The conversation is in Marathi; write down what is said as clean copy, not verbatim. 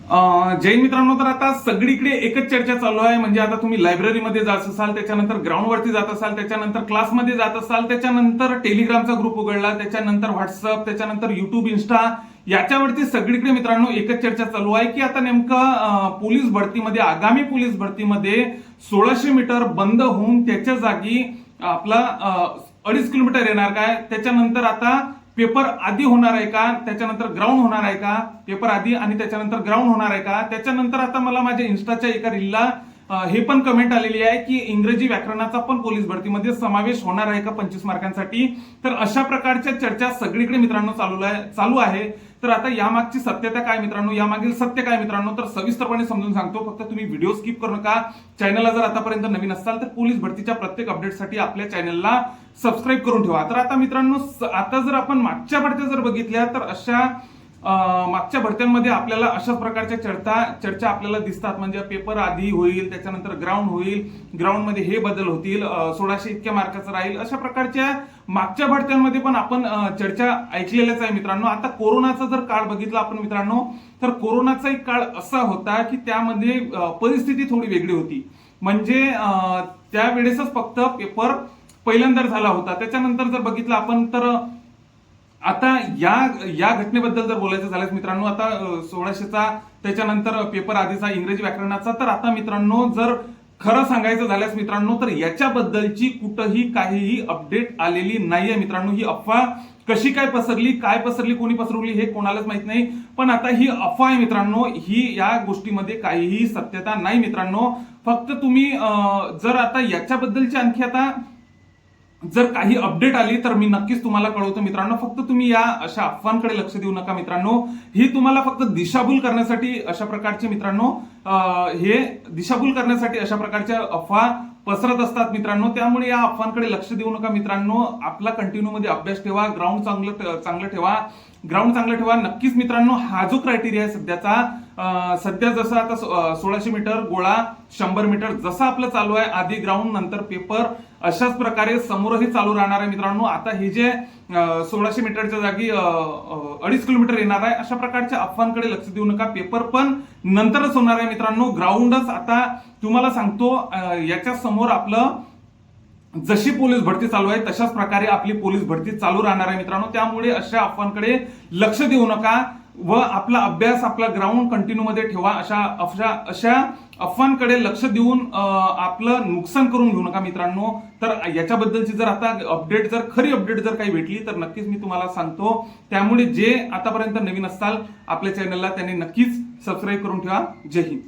जय मित्रांनो, तर आता सगळीकडे एकच चर्चा चालू आहे. म्हणजे आता तुम्ही लायब्ररीमध्ये जात असाल, त्याच्यानंतर ग्राउंडवरती जात असाल, त्याच्यानंतर क्लासमध्ये जात असाल, त्याच्यानंतर टेलिग्रामचा ग्रुप उघडला, त्याच्यानंतर व्हॉट्सअप, त्याच्यानंतर युट्यूब, इन्स्टा, याच्यावरती सगळीकडे मित्रांनो एकच चर्चा चालू आहे की आता नेमकं पोलीस भरतीमध्ये, आगामी पोलीस भरतीमध्ये 1600 मीटर बंद होऊन त्याच्या जागी आपला 2.5 किलोमीटर येणार काय, त्याच्यानंतर आता पेपर आधी होणार आहे का, त्याच्यानंतर ग्राउंड होणार आहे का, पेपर आधी आणि त्याच्यानंतर ग्राउंड होणार आहे का. त्याच्यानंतर आता मला माझ्या इन्स्टाच्या एका रीलला हे पण कमेंट आलेली आहे की इंग्रजी व्याकरणाचा पण पोलीस भरतीमध्ये समावेश होणार आहे का 25 मार्कांसाठी. तर अशा प्रकारच्या चर्चा सगळीकडे मित्रांनो चालू आहे. तर आता यामागची सत्यता काय मित्रांनो, यामागील सत्य काय मित्रांनो, तर सविस्तरपणे समजून सांगतो. फक्त तुम्ही व्हिडिओ स्किप करू नका. चॅनलला जर आतापर्यंत नवीन असाल तर पोलीस भरतीच्या प्रत्येक अपडेटसाठी आपल्या चॅनलला सबस्क्राईब करून ठेवा. तर आता मित्रांनो, आता जर आपण मागच्या भरत्या जर बघितल्या तर अशा मागच्या भरत्यांमध्ये आपल्याला अशाच प्रकारच्या चर्चा आपल्याला दिसतात. म्हणजे पेपर आधी होईल, त्याच्यानंतर ग्राउंड होईल, ग्राउंडमध्ये हे बदल होतील, 1600 इतक्या मार्काचं राहील, अशा प्रकारच्या मागच्या भरत्यांमध्ये पण आपण चर्चा ऐकलेल्याच आहे मित्रांनो. आता कोरोनाचा जर काळ बघितला आपण मित्रांनो, तर कोरोनाचा एक काळ असा होता की त्यामध्ये परिस्थिती थोडी वेगळी होती. म्हणजे त्यावेळेसच फक्त पेपर पहिल्यांदा झाला होता. त्याच्यानंतर जर बघितलं आपण तर आता या घटनेबद्दल जर बोलायचं झाल्यास मित्रांनो, आता 1600चा त्याच्यानंतर पेपर आधीचा इंग्रजी व्याकरणाचा, तर आता मित्रांनो जर खरं सांगायचं झाल्यास मित्रांनो, तर याच्याबद्दलची कुठंही काहीही अपडेट आलेली नाहीये मित्रांनो. ही अफवा कशी काय पसरली, कोणी पसरवली हे कोणालाच माहित नाही. पण आता ही अफवा आहे मित्रांनो, ही या गोष्टीमध्ये काहीही सत्यता नाही मित्रांनो. फक्त तुम्ही जर आता याच्याबद्दलची आणखी आता जर काही अपडेट आली तर मी नक्कीच तुम्हाला कळवतो मित्रांनो. फक्त तुम्ही या अशा अफवांकडे लक्ष देऊ नका मित्रांनो. ही तुम्हाला फक्त दिशाभूल करण्यासाठी अशा प्रकारचे मित्रांनो हे दिशाभूल करण्यासाठी अशा प्रकारच्या अफवा पसरत असतात मित्रांनो. त्यामुळे या अफवांकडे लक्ष देऊ नका मित्रांनो. आपला कंटिन्यू मध्ये अभ्यास ठेवा, ग्राउंड चांगलं ठेवा. नक्कीच मित्रांनो, हा जो क्रायटेरिया आहे सध्या जसं आता 1600 मीटर गोळा, 100 मीटर जसं आपलं चालू आहे, आधी ग्राउंड नंतर पेपर, अशाच प्रकारे समोरही चालू राहणार आहे मित्रांनो. आता हे जे 1600 मीटरच्या जागी 2.5 किलोमीटर येणार आहे, अशा प्रकारच्या अफवांकडे लक्ष देऊ नका. पेपर पण नंतरच होणार आहे मित्रांनो. ग्राउंडच आता तुम्हाला सांगतो, याच्या समोर आपलं जशी पोलीस भरती चालू आहे तशाच प्रकारे आपली पोलीस भरती चालू राहणार आहे मित्रांनो. त्यामुळे अशा अफवांकडे लक्ष देऊ नका व आपला अभ्यास, आपला ग्राउंड कंटिन्यू मध्ये ठेवा. अशा अफवांकडे लक्ष देऊन आपलं नुकसान करून घेऊ नका मित्रांनो. तर याच्याबद्दलची जर आता खरी अपडेट जर काही भेटली तर नक्कीच मी तुम्हाला सांगतो. त्यामुळे जे आतापर्यंत नवीन असाल आपल्या चॅनलला त्यांनी नक्कीच सबस्क्राईब करून ठेवा. जय हिंद.